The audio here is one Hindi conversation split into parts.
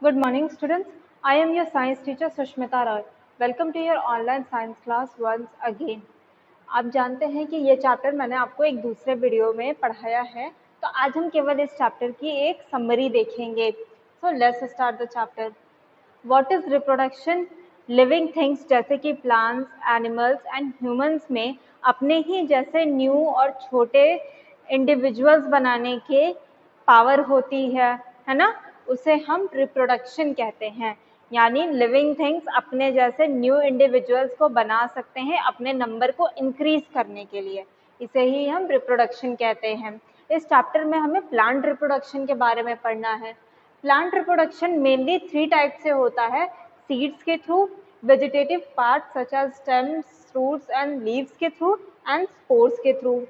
Good morning, students. I am your science teacher Sushmita Roy. Welcome to your online science class once again. आप जानते हैं कि ये चैप्टर मैंने आपको एक दूसरे वीडियो में पढ़ाया है, तो आज हम केवल इस चैप्टर की एक समरी देखेंगे. So let's start the chapter. What is reproduction? Living things जैसे कि प्लांट्स, एनिमल्स एंड ह्यूमंस में अपने ही जैसे न्यू और छोटे इंडिविजुअल्स बनाने के पावर होती है ना, उसे हम रिप्रोडक्शन कहते हैं. यानी लिविंग थिंग्स अपने जैसे न्यू इंडिविजुअल्स को बना सकते हैं अपने नंबर को इंक्रीज करने के लिए, इसे ही हम रिप्रोडक्शन कहते हैं. इस चैप्टर में हमें प्लांट रिप्रोडक्शन के बारे में पढ़ना है. प्लांट रिप्रोडक्शन मेनली 3 टाइप से होता है. सीड्स के through, vegetative part such as stems, fruits and leaves के थ्रू एंड स्पोर्स के through.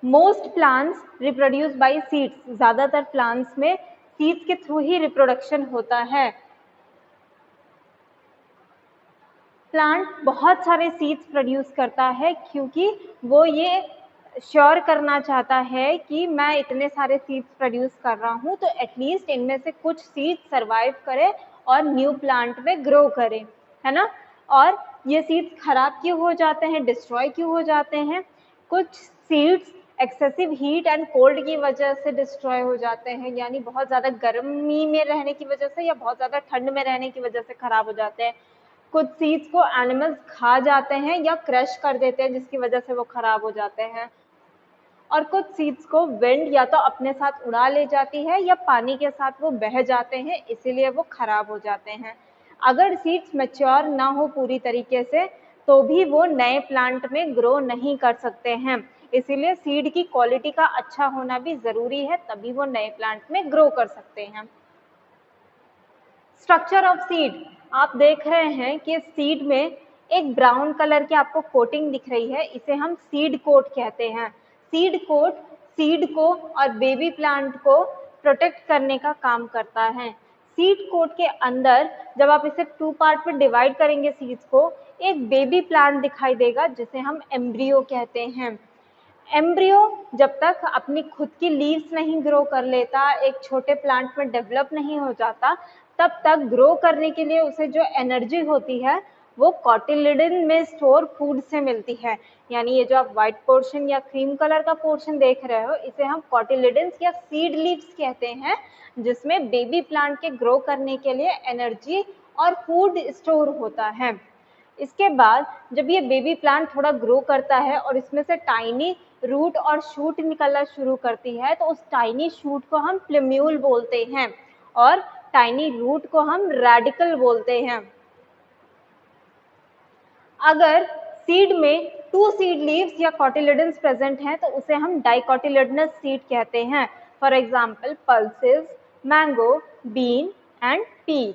Most plants reproduce by seeds. ज़्यादातर प्लांट्स में सीड्स के थ्रू ही रिप्रोडक्शन होता है. प्लांट बहुत सारे सीड्स प्रोड्यूस करता है क्योंकि वो ये श्योर करना चाहता है कि मैं इतने सारे सीड्स प्रोड्यूस कर रहा हूँ तो एटलीस्ट इनमें से कुछ सीड्स सर्वाइव करे और न्यू प्लांट में ग्रो करे, है ना. और ये सीड्स खराब क्यों हो जाते हैं, डिस्ट्रॉय क्यों हो जाते हैं? कुछ seeds excessive heat and cold की वजह से डिस्ट्रॉय हो जाते हैं, यानी बहुत ज़्यादा गर्मी में रहने की वजह से या बहुत ज़्यादा ठंड में रहने की वजह से खराब हो जाते हैं. कुछ सीड्स को एनिमल्स खा जाते हैं या क्रश कर देते हैं जिसकी वजह से वो खराब हो जाते हैं. और कुछ सीड्स को विंड या तो अपने साथ उड़ा ले जाती है या पानी के साथ वो बह जाते हैं, इसीलिए वो खराब हो जाते हैं. अगर सीड्स मैच्योर ना हो पूरी तरीके से तो भी वो नए प्लांट में ग्रो नहीं कर सकते हैं, इसीलिए सीड की क्वालिटी का अच्छा होना भी ज़रूरी है, तभी वो नए प्लांट में ग्रो कर सकते हैं. Structure of seed. आप देख रहे हैं कि सीड में एक ब्राउन कलर की आपको कोटिंग दिख रही है, इसे हम सीड कोट कहते हैं. सीड कोट सीड को और बेबी प्लांट को प्रोटेक्ट करने का काम करता है. सीड कोट के अंदर जब आप इसे 2 पार्ट में डिवाइड करेंगे सीड्स को, एक बेबी प्लांट दिखाई देगा जिसे हम एम्ब्रियो कहते हैं. एम्ब्रियो जब तक अपनी खुद की लीव्स नहीं ग्रो कर लेता, एक छोटे प्लांट में डेवलप नहीं हो जाता, तब तक ग्रो करने के लिए उसे जो एनर्जी होती है वो कॉटिलिडन में स्टोर फूड से मिलती है. यानी ये जो आप व्हाइट पोर्शन या क्रीम कलर का पोर्शन देख रहे हो, इसे हम कॉटिलिडन्स या सीड लीव्स कहते हैं, जिसमें बेबी प्लांट के ग्रो करने के लिए एनर्जी और फूड स्टोर होता है. इसके बाद जब ये बेबी प्लांट थोड़ा ग्रो करता है और इसमें से टाइनी रूट और शूट निकलना शुरू करती है, तो उस टाइनी शूट को हम प्लम्यूल बोलते हैं और टाइनी रूट को हम रेडिकल बोलते हैं. अगर सीड में 2 सीड लीव्स या कॉटिलिडन्स प्रेजेंट हैं तो उसे हम डाइकोटिलिडनस सीड कहते हैं. For example pulses, mango, bean and pea.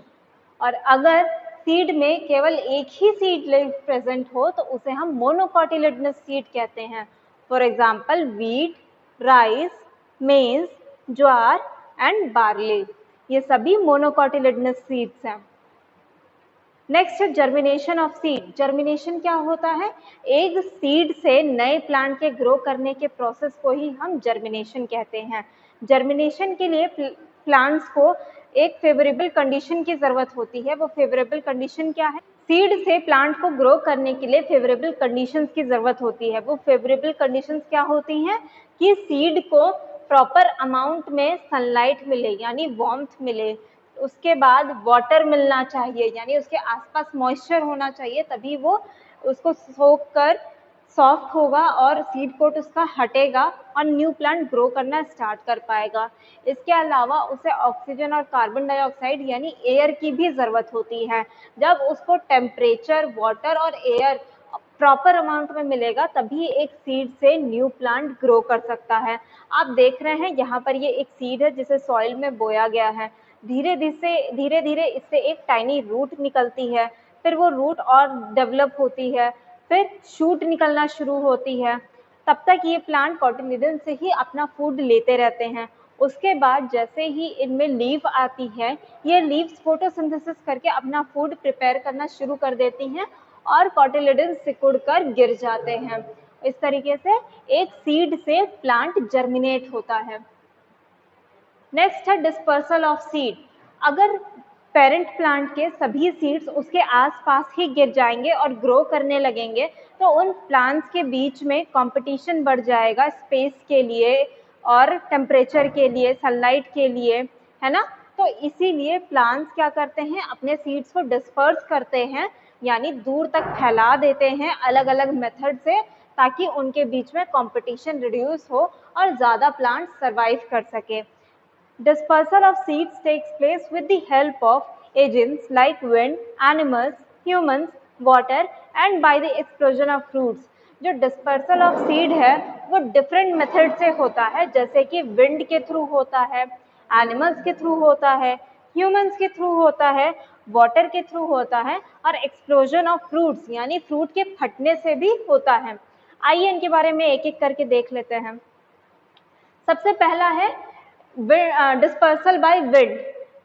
और अगर सीड में केवल एक ही सीड लीफ प्रेजेंट हो तो उसे हम मोनोकॉटिलिडनस सीड कहते हैं. फॉर एग्जाम्पल व्हीट, राइस, मेज, ज्वार एंड बार्ले, ये सभी मोनोकॉटिलिडनस सीड्स हैं. नेक्स्ट है जर्मिनेशन ऑफ सीड. जर्मिनेशन क्या होता है? एक सीड से नए प्लांट के ग्रो करने के प्रोसेस को ही हम जर्मिनेशन कहते हैं. जर्मिनेशन के लिए प्लांट्स को एक फेवरेबल कंडीशन की ज़रूरत होती है. वो फेवरेबल कंडीशन क्या है? सीड से प्लांट को ग्रो करने के लिए फेवरेबल कंडीशंस की ज़रूरत होती है. वो फेवरेबल कंडीशंस क्या होती हैं? कि सीड को प्रॉपर अमाउंट में सनलाइट मिले, यानी वार्मथ मिले, उसके बाद वाटर मिलना चाहिए, यानी उसके आसपास मॉइस्चर होना चाहिए, तभी वो उसको सोख कर सॉफ्ट होगा और सीड कोट उसका हटेगा और न्यू प्लांट ग्रो करना स्टार्ट कर पाएगा. इसके अलावा उसे ऑक्सीजन और कार्बन डाइऑक्साइड यानी एयर की भी ज़रूरत होती है. जब उसको टेम्परेचर, वाटर और एयर प्रॉपर अमाउंट में मिलेगा तभी एक सीड से न्यू प्लांट ग्रो कर सकता है. आप देख रहे हैं यहाँ पर ये एक सीड है जिसे सॉइल में बोया गया है. धीरे धीरे इससे एक टाइनी रूट निकलती है, फिर वो रूट और डेवलप होती है, फिर शूट निकलना शुरू होती है. तब तक ये प्लांट कॉटिलिडन से ही अपना फूड लेते रहते हैं. उसके बाद जैसे ही इनमें लीफ आती है, ये लीव्स फोटोसिंथेसिस करके अपना फूड प्रिपेयर करना शुरू कर देती हैं और कॉटिलिडन सिकुड़ कर गिर जाते हैं. इस तरीके से एक सीड से प्लांट जर्मिनेट होता है. नेक्स्ट है डिस्पर्सल ऑफ सीड। अगर पेरेंट प्लांट के सभी सीड्स उसके आसपास ही गिर जाएंगे और ग्रो करने लगेंगे तो उन प्लांट्स के बीच में कंपटीशन बढ़ जाएगा स्पेस के लिए और टेम्परेचर के लिए, सनलाइट के लिए, है ना। तो इसीलिए प्लांट्स क्या करते हैं, अपने सीड्स को डिस्पर्स करते हैं, यानी दूर तक फैला देते हैं अलग अलग मेथड से, ताकि उनके बीच में कंपटीशन रिड्यूस हो और ज़्यादा प्लांट्स सर्वाइव कर सके। Dispersal of seeds takes place with the help of agents like wind, animals, humans, water and by the explosion of fruits. जो dispersal of seed है वो different method से होता है, जैसे कि wind के थ्रू होता है, animals के थ्रू होता है, humans के थ्रू होता है, water के थ्रू होता है और explosion of fruits यानी फ्रूट के फटने से भी होता है। आइए इनके बारे में एक एक करके देख लेते हैं। सबसे पहला है डिस्पर्सल बाय विंड।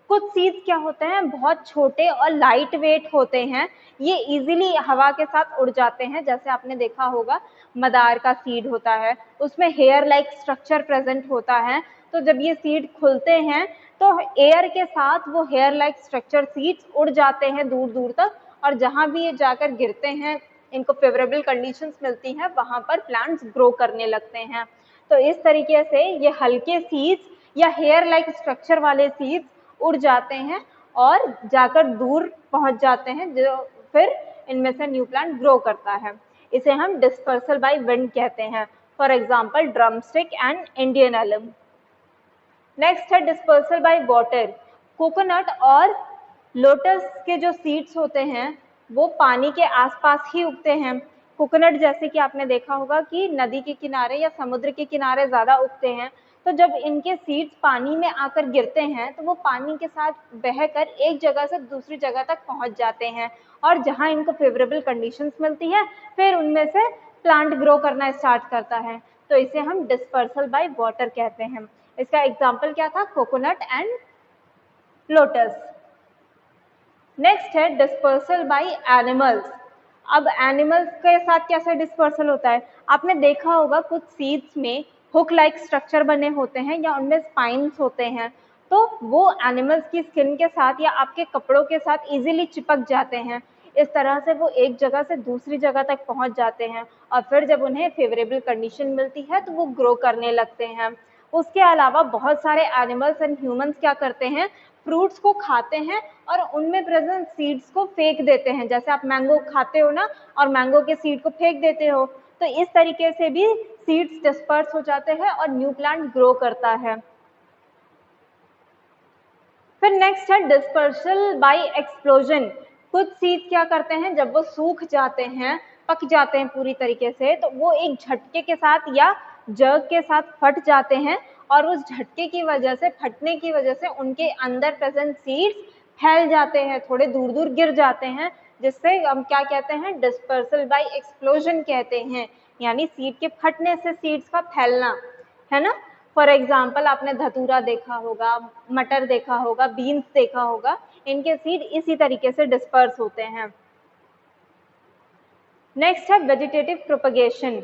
कुछ सीड्स क्या होते हैं, बहुत छोटे और लाइट वेट होते हैं, ये इजीली हवा के साथ उड़ जाते हैं। जैसे आपने देखा होगा मदार का सीड होता है, उसमें हेयर लाइक स्ट्रक्चर प्रेजेंट होता है, तो जब ये सीड खुलते हैं तो एयर के साथ वो हेयर लाइक स्ट्रक्चर सीड्स उड़ जाते हैं दूर दूर तक, और जहाँ भी ये जाकर गिरते हैं, इनको फेवरेबल कंडीशंस मिलती हैं, वहाँ पर प्लांट्स ग्रो करने लगते हैं। तो इस तरीके से ये हल्के सीड्स या हेयर लाइक स्ट्रक्चर वाले सीड्स उड़ जाते हैं और जाकर दूर पहुंच जाते हैं, जो फिर इनमें से न्यू प्लांट ग्रो करता है। इसे हम डिस्पर्सल बाय विंड कहते हैं। For example drumstick and Indian elm. Next है डिस्पर्सल बाय वाटर। कोकोनट और लोटस के जो सीड्स होते हैं वो पानी के आसपास ही उगते हैं। कोकोनट जैसे कि आपने देखा होगा कि नदी के किनारे या समुद्र के किनारे ज़्यादा उगते हैं, तो जब इनके सीड्स पानी में आकर गिरते हैं तो वो पानी के साथ बहकर एक जगह से दूसरी जगह तक पहुंच जाते हैं, और जहां इनको फेवरेबल कंडीशंस मिलती है फिर उनमें से प्लांट ग्रो करना स्टार्ट करता है। तो इसे हम डिस्पर्सल बाय वाटर कहते हैं। इसका एग्जाम्पल क्या था, कोकोनट एंड लोटस। नेक्स्ट है डिस्पर्सल बाय एनिमल्स। अब एनिमल्स के साथ कैसे डिस्पर्सल होता है, आपने देखा होगा कुछ सीड्स में हुक लाइक स्ट्रक्चर बने होते हैं या उनमें स्पाइन्स होते हैं, तो वो एनिमल्स की स्किन के साथ या आपके कपड़ों के साथ इजीली चिपक जाते हैं। इस तरह से वो एक जगह से दूसरी जगह तक पहुंच जाते हैं और फिर जब उन्हें फेवरेबल कंडीशन मिलती है तो वो ग्रो करने लगते हैं। उसके अलावा बहुत सारे एनिमल्स एंड ह्यूमंस क्या करते हैं, फ्रूट्स को खाते हैं और उनमें प्रेजेंट सीड्स को फेंक देते हैं। जैसे आप मैंगो खाते हो ना और मैंगो के सीड को फेंक देते हो, तो इस तरीके से भी सीड्स डिस्पर्स हो जाते हैं और न्यू प्लांट ग्रो करता है। फिर नेक्स्ट है डिस्पर्सल बाय एक्सप्लोजन। कुछ सीड्स क्या करते हैं, जब वो सूख जाते हैं, पक जाते हैं पूरी तरीके से, तो वो एक झटके के साथ या जर्क के साथ फट जाते हैं, और उस झटके की वजह से, फटने की वजह से उनके अंदर प्रेजेंट सीड्स फैल जाते हैं, थोड़े दूर दूर गिर जाते हैं, जिससे हम क्या कहते हैं, डिस्पर्सल बाय एक्सप्लोजन कहते हैं, यानी सीड के फटने से सीड्स का फैलना, है ना। फॉर एग्जाम्पल आपने धतूरा देखा होगा, मटर देखा होगा, बीन्स देखा होगा, इनके सीड इसी तरीके से डिस्पर्स होते हैं। नेक्स्ट है वेजिटेटिव प्रोपगेशन।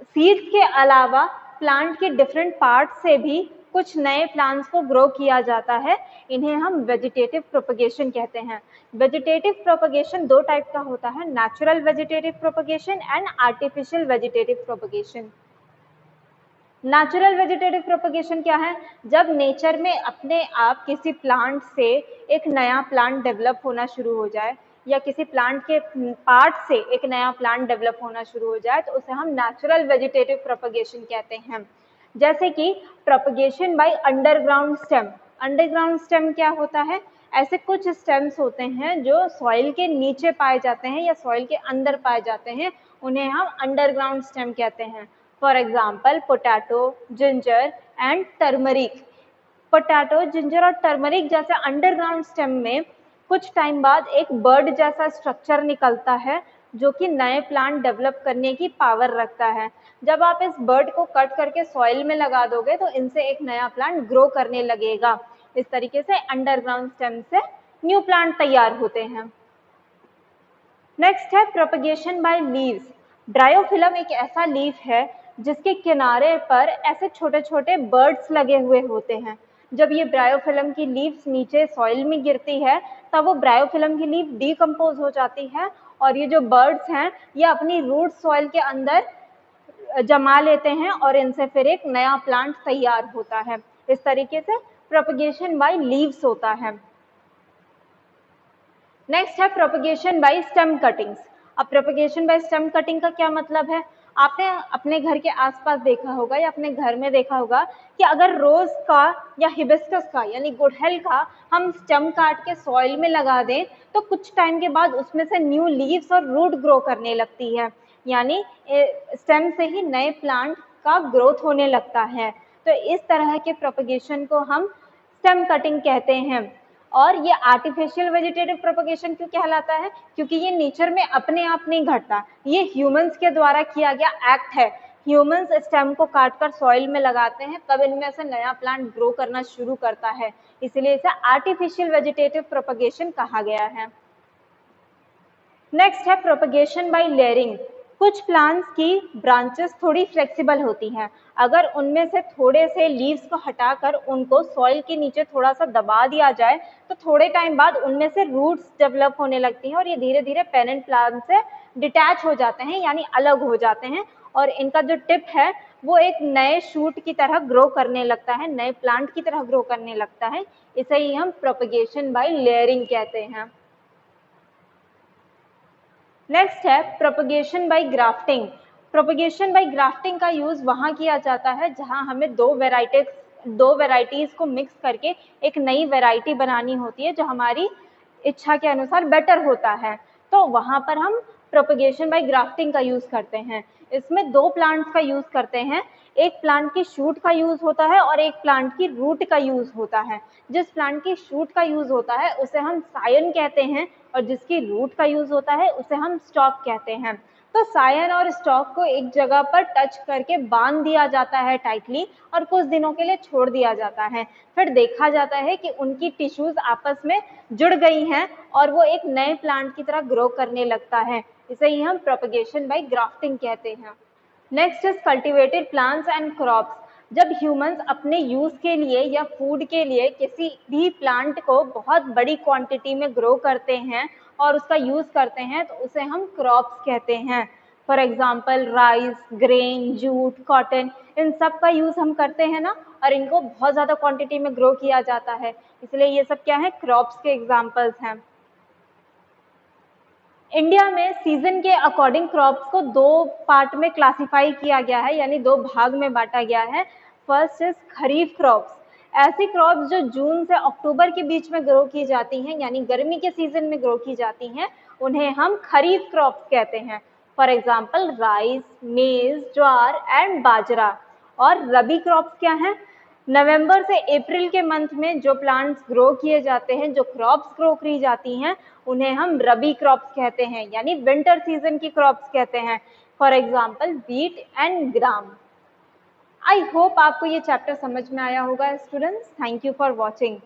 सीड्स के अलावा प्लांट के डिफरेंट पार्ट से भी कुछ नए प्लांट्स को ग्रो किया जाता है, इन्हें हम वेजिटेटिव प्रोपगेशन कहते हैं। वेजिटेटिव प्रोपगेशन दो टाइप का होता है, natural vegetative propagation and artificial vegetative propagation. Natural vegetative propagation क्या है, जब नेचर में अपने आप किसी प्लांट से एक नया प्लांट डेवलप होना शुरू हो जाए या किसी प्लांट के पार्ट से एक नया प्लांट डेवलप होना शुरू हो जाए, तो उसे हम नेचुरल वेजिटेटिव प्रोपगेशन कहते हैं। जैसे कि propagation by underground stem. Underground stem क्या होता है, ऐसे कुछ स्टेम्स होते हैं जो सॉइल के नीचे पाए जाते हैं या सॉइल के अंदर पाए जाते हैं, उन्हें हम अंडरग्राउंड स्टेम कहते हैं। For example potato, ginger and turmeric. Potato, ginger और टर्मरिक जैसे अंडरग्राउंड स्टेम में कुछ टाइम बाद एक बर्ड जैसा स्ट्रक्चर निकलता है जो कि नए प्लांट डेवलप करने की पावर रखता है। जब आप इस बर्ड को कट करके सॉइल में लगा दोगे तो इनसे एक नया प्लांट ग्रो करने लगेगा। इस तरीके से अंडरग्राउंड स्टेम से न्यू प्लांट तैयार होते हैं। नेक्स्ट है प्रोपगेशन बाय लीव्स। ड्रायोफिलम एक ऐसा लीफ है जिसके किनारे पर ऐसे छोटे छोटे बर्ड्स लगे हुए होते हैं। जब ये ब्रायोफिल्म की लीव्स नीचे सॉइल में गिरती है तब वो ब्रायोफिल्म की लीव डीकम्पोज हो जाती है और ये जो बर्ड्स हैं ये अपनी रूट सॉइल के अंदर जमा लेते हैं और इनसे फिर एक नया प्लांट तैयार होता है। इस तरीके से प्रोपगेशन बाय लीव्स होता है। नेक्स्ट है प्रोपगेशन बाय स्टेम कटिंग्स। अब प्रोपगेशन बाय स्टेम कटिंग का क्या मतलब है? आपने अपने घर के आसपास देखा होगा या अपने घर में देखा होगा कि अगर रोज का या हिबिस्कस का यानी गुड़हल का हम स्टेम काट के सॉइल में लगा दें तो कुछ टाइम के बाद उसमें से न्यू लीव्स और रूट ग्रो करने लगती है, यानी स्टेम से ही नए प्लांट का ग्रोथ होने लगता है। तो इस तरह के प्रोपगेशन को हम स्टेम कटिंग कहते हैं। और ये आर्टिफिशियल वेजिटेटिव प्रोपगेशन क्यों कहलाता है? क्योंकि ये नेचर में अपने आप नहीं घटता, ये ह्यूमंस के द्वारा किया गया एक्ट है। ह्यूमंस स्टेम को काटकर सॉइल में लगाते हैं तब इनमें से नया प्लांट ग्रो करना शुरू करता है, इसलिए इसे आर्टिफिशियल वेजिटेटिव प्रोपगेशन कहा गया है। नेक्स्ट है प्रोपगेशन बाय लेयरिंग। कुछ प्लांट्स की ब्रांचेस थोड़ी फ्लेक्सिबल होती हैं। अगर उनमें से थोड़े से लीव्स को हटाकर उनको सॉइल के नीचे थोड़ा सा दबा दिया जाए तो थोड़े टाइम बाद उनमें से रूट्स डेवलप होने लगती हैं और ये धीरे धीरे पेरेंट प्लांट से डिटैच हो जाते हैं यानी अलग हो जाते हैं और इनका जो टिप है वो एक नए शूट की तरह ग्रो करने लगता है, नए प्लांट की तरह ग्रो करने लगता है। इसे ही हम प्रोपगेशन बाय लेयरिंग कहते हैं। नेक्स्ट है propagation by grafting. Propagation by grafting का यूज वहाँ किया जाता है जहाँ हमें दो वेराइटीज को मिक्स करके एक नई वेराइटी बनानी होती है जो हमारी इच्छा के अनुसार बेटर होता है, तो वहाँ पर हम प्रोपगेशन बाय ग्राफ्टिंग का यूज करते हैं। इसमें दो प्लांट्स का यूज करते हैं, एक प्लांट की शूट का यूज होता है और एक प्लांट की रूट का यूज होता है। जिस प्लांट की शूट का यूज होता है उसे हम सायन कहते हैं और जिसकी रूट का यूज होता है उसे हम स्टॉक कहते हैं। तो सायन और स्टॉक को एक जगह पर टच करके बांध दिया जाता है टाइटली और कुछ दिनों के लिए छोड़ दिया जाता है। फिर देखा जाता है कि उनकी टिश्यूज आपस में जुड़ गई हैं और वो एक नए प्लांट की तरह ग्रो करने लगता है। इसे ही हम प्रोपगेशन बाय ग्राफ्टिंग कहते हैं। Next is cultivated plants and crops. जब ह्यूमंस अपने यूज के लिए या फूड के लिए किसी भी प्लांट को बहुत बड़ी क्वांटिटी में ग्रो करते हैं और उसका यूज करते हैं तो उसे हम क्रॉप्स कहते हैं। For example rice, grain, jute, cotton, इन सब का यूज हम करते हैं ना, और इनको बहुत ज्यादा क्वांटिटी में ग्रो किया जाता है, इसलिए ये सब क्या है, क्रॉप्स के एग्जाम्पल्स हैं। इंडिया में सीजन के अकॉर्डिंग क्रॉप्स को दो पार्ट में क्लासिफाई किया गया है, यानी दो भाग में बांटा गया है। First is kharif crops. ऐसी क्रॉप्स जो जून से अक्टूबर के बीच में ग्रो की जाती हैं, यानी गर्मी के सीजन में ग्रो की जाती हैं, उन्हें हम खरीफ क्रॉप्स कहते हैं। फॉर एग्जाम्पल राइस, मेज, ज्वार एंड बाजरा। और रबी क्रॉप्स क्या हैं? नवंबर से अप्रैल के मंथ में जो प्लांट्स ग्रो किए जाते हैं, जो क्रॉप्स ग्रो की जाती हैं, उन्हें हम रबी क्रॉप्स कहते हैं, यानी विंटर सीजन की क्रॉप्स कहते हैं। For example wheat and gram. I hope आपको ये चैप्टर समझ में आया होगा students. Thank you for watching.